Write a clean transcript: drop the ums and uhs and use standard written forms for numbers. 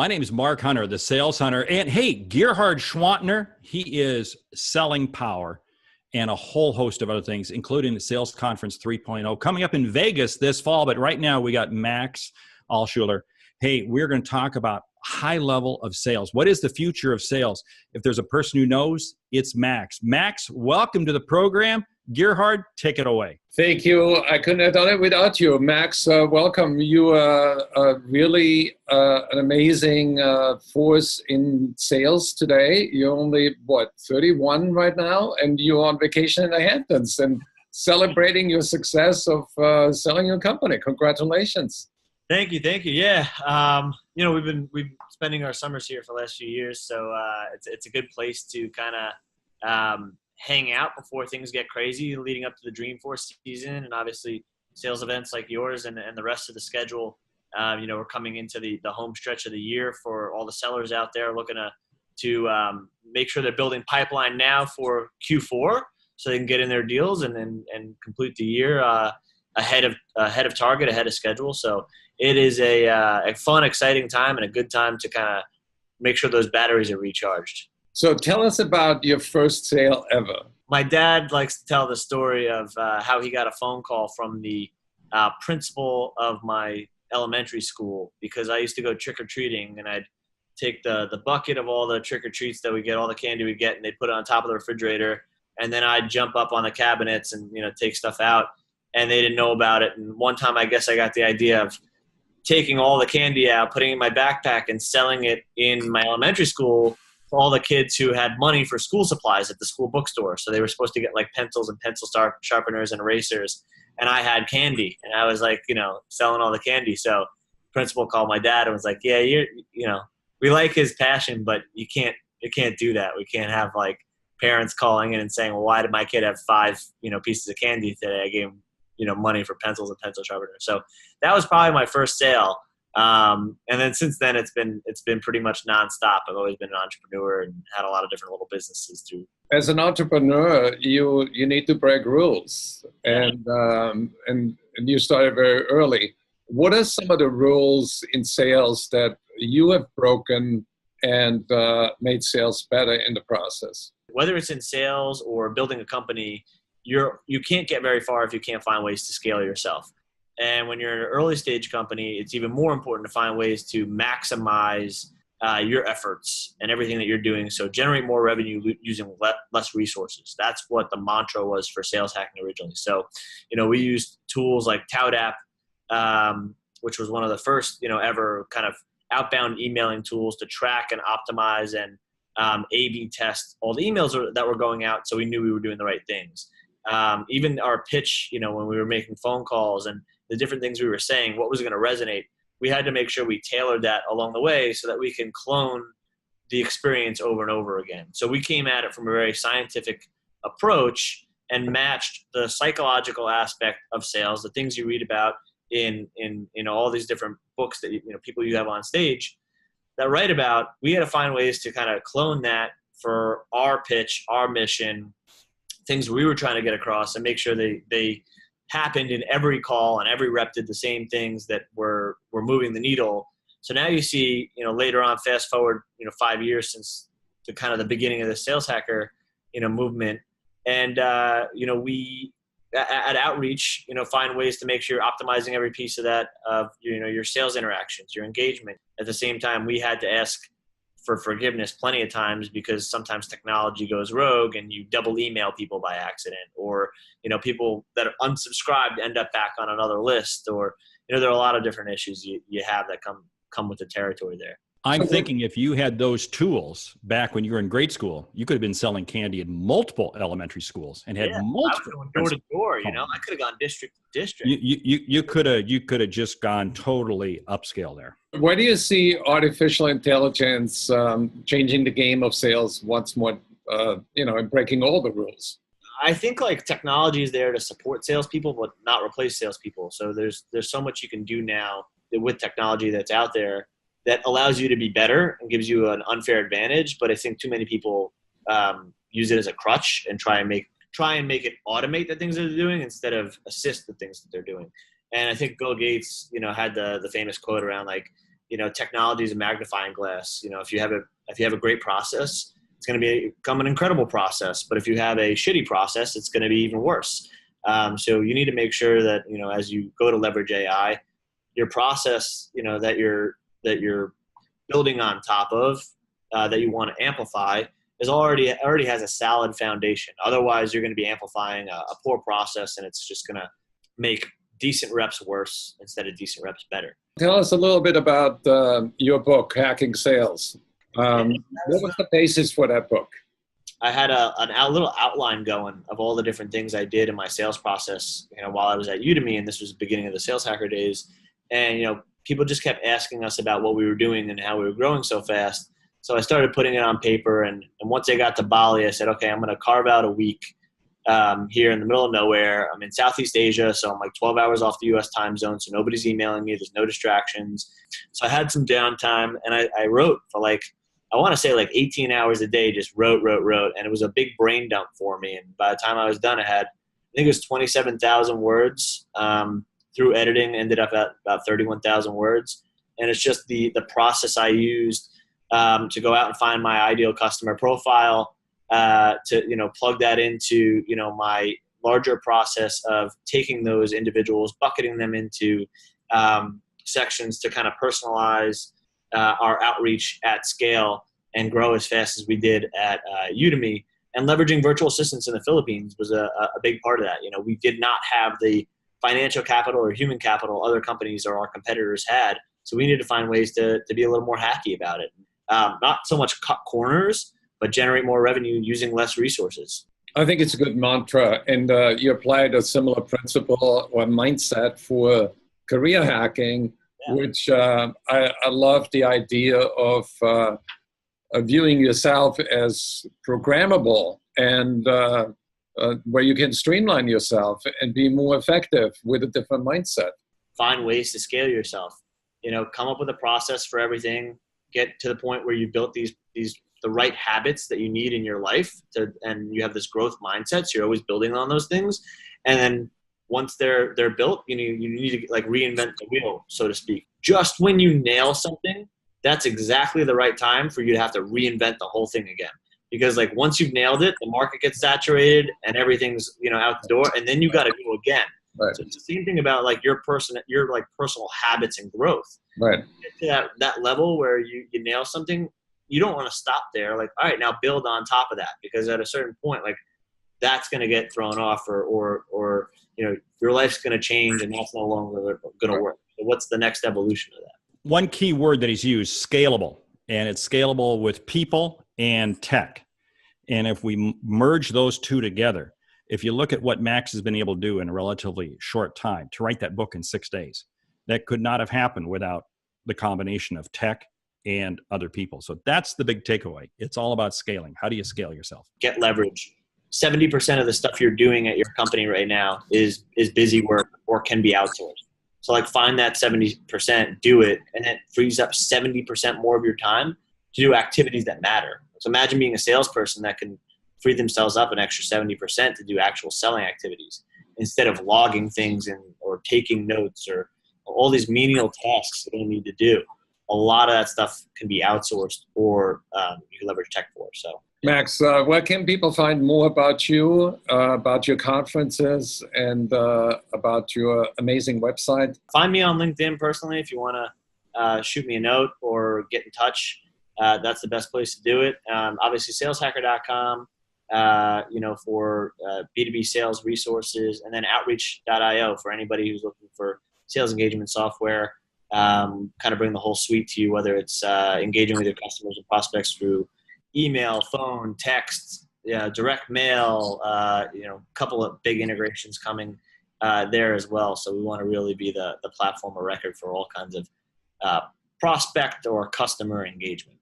My name is Mark Hunter, the Sales Hunter. And hey, Gerhard Gschwandtner, he is Selling Power and a whole host of other things, including the Sales Conference 3.0 coming up in Vegas this fall. But right now we got Max Altschuler. Hey, we're going to talk about high level of sales. What is the future of sales? If there's a person who knows, it's Max. Max, welcome to the program. Gerhard, take it away. Thank you. I couldn't have done it without you. Max, welcome. You are really an amazing force in sales today. You're only, 31 right now? And you're on vacation in the Hamptons and celebrating your success of selling your company. Congratulations. Thank you. Yeah. We've been spending our summers here for the last few years. So it's a good place to kind of hang out before things get crazy leading up to the Dreamforce season, and obviously sales events like yours and the rest of the schedule. We're coming into the home stretch of the year for all the sellers out there looking to make sure they're building pipeline now for Q4 so they can get in their deals and complete the year ahead of target, ahead of schedule. So it is a fun, exciting time and a good time to kind of make sure those batteries are recharged. So tell us about your first sale ever. My dad likes to tell the story of how he got a phone call from the principal of my elementary school, because I used to go trick-or-treating, and I'd take the bucket of all the trick-or-treats that we get, all the candy we get, and they'd put it on top of the refrigerator, and then I'd jump up on the cabinets and take stuff out, and they didn't know about it. And one time I guess I got the idea of taking all the candy out, putting it in my backpack, and selling it in my elementary school for all the kids who had money for school supplies at the school bookstore. So they were supposed to get like pencils and pencil sharpeners and erasers. And I had candy, and I was like, selling all the candy. So principal called my dad and was like, yeah, we like his passion, but you can't do that. We can't have like parents calling in and saying, well, why did my kid have 5, pieces of candy today? I gave him, money for pencils and pencil sharpeners. So that was probably my first sale. And then since then it's been pretty much nonstop. I've always been an entrepreneur and had a lot of different little businesses too. As an entrepreneur, you need to break rules, and you started very early. What are some of the rules in sales that you have broken and made sales better in the process? Whether it's in sales or building a company, you can't get very far if you can't find ways to scale yourself. And when you're in an early stage company, it's even more important to find ways to maximize your efforts and everything that you're doing. So generate more revenue using less resources. That's what the mantra was for sales hacking originally. So, we used tools like ToutApp, which was one of the first, ever kind of outbound emailing tools to track and optimize and A/B test all the emails that were going out, so we knew we were doing the right things. Even our pitch, when we were making phone calls and the different things we were saying, what was going to resonate, we had to make sure we tailored that along the way so that we can clone the experience over and over again. So we came at it from a very scientific approach and matched the psychological aspect of sales, the things you read about in all these different books that people you have on stage that write about. We had to find ways to kind of clone that for our pitch, our mission, things we were trying to get across, and make sure they happened in every call and every rep did the same things that were moving the needle. So now you see, later on, fast forward, 5 years since the kind of the beginning of the sales hacker, movement. And, we at Outreach, find ways to make sure you're optimizing every piece of that, of, your sales interactions, your engagement. At the same time, we had to ask for forgiveness plenty of times, because sometimes technology goes rogue and you double email people by accident, or, people that are unsubscribed end up back on another list, or, there are a lot of different issues you have that come with the territory there. I'm thinking if you had those tools back when you were in grade school, you could have been selling candy in multiple elementary schools and had multiple. I was going door to door. I could have gone district to district. You could have just gone totally upscale there. Where do you see artificial intelligence changing the game of sales once more? And breaking all the rules. I think like technology is there to support salespeople, but not replace salespeople. So there's so much you can do now with technology that's out there that allows you to be better and gives you an unfair advantage. But I think too many people use it as a crutch and try and make it automate the things that they're doing instead of assist the things that they're doing. And I think Bill Gates, had the famous quote around like, technology is a magnifying glass. If you have a great process, it's going to become an incredible process. But if you have a shitty process, it's going to be even worse. So you need to make sure that, as you go to leverage AI, your process, that you're building on top of, that you want to amplify, is already has a solid foundation. Otherwise, you're going to be amplifying a poor process, and it's just going to make decent reps worse instead of decent reps better. Tell us a little bit about your book, Hacking Sales. What was the basis for that book? I had a little outline going of all the different things I did in my sales process, while I was at Udemy, and this was the beginning of the Sales Hacker days. And, people just kept asking us about what we were doing and how we were growing so fast. So I started putting it on paper. And once I got to Bali, I said, okay, I'm going to carve out a week here in the middle of nowhere. I'm in Southeast Asia, so I'm like 12 hours off the U.S. time zone, so nobody's emailing me. There's no distractions. So I had some downtime, and I wrote for I want to say 18 hours a day, just wrote. And it was a big brain dump for me. And by the time I was done, I think it was 27,000 words. Through editing, ended up at about 31,000 words. And it's just the process I used to go out and find my ideal customer profile, to, plug that into, my larger process of taking those individuals, bucketing them into sections to kind of personalize our outreach at scale and grow as fast as we did at Udemy. And leveraging virtual assistants in the Philippines was a big part of that. We did not have the financial capital or human capital other companies or our competitors had. So we needed to find ways to be a little more hacky about it. Not so much cut corners, but generate more revenue using less resources. I think it's a good mantra. And you applied a similar principle or mindset for career hacking, which I love the idea of viewing yourself as programmable and where you can streamline yourself and be more effective with a different mindset. Find ways to scale yourself. Come up with a process for everything. Get to the point where you built the right habits that you need in your life, and you have this growth mindset. So you're always building on those things. And then once they're built, you need to reinvent the wheel, so to speak. Just when you nail something, that's exactly the right time for you to have to reinvent the whole thing again. Because once you've nailed it, the market gets saturated and everything's out the door, and then you got to go again. Right. So it's the same thing about your personal habits and growth. Right. Get to that level where you nail something, you don't want to stop there. All right, now build on top of that, because at a certain point, that's going to get thrown off, or your life's going to change, and that's no longer going to work. So what's the next evolution of that? One key word that he's used, scalable, and it's scalable with people and tech. And if we merge those two together, if you look at what Max has been able to do in a relatively short time, to write that book in 6 days, that could not have happened without the combination of tech and other people. So that's the big takeaway. It's all about scaling. How do you scale yourself? Get leverage. 70% of the stuff you're doing at your company right now is busy work or can be outsourced. So find that 70%, do it, and it frees up 70% more of your time to do activities that matter. So imagine being a salesperson that can free themselves up an extra 70% to do actual selling activities instead of logging things or taking notes or all these menial tasks that they need to do. A lot of that stuff can be outsourced, or you can leverage tech for. So, Max, where can people find more about you, about your conferences, and about your amazing website? Find me on LinkedIn personally if you want to shoot me a note or get in touch. That's the best place to do it. Obviously, saleshacker.com, for B2B sales resources, and then outreach.io for anybody who's looking for sales engagement software. Kind of bring the whole suite to you, whether it's engaging with your customers and prospects through email, phone, text, direct mail, a couple of big integrations coming there as well. So we want to really be the platform of record for all kinds of prospect or customer engagement.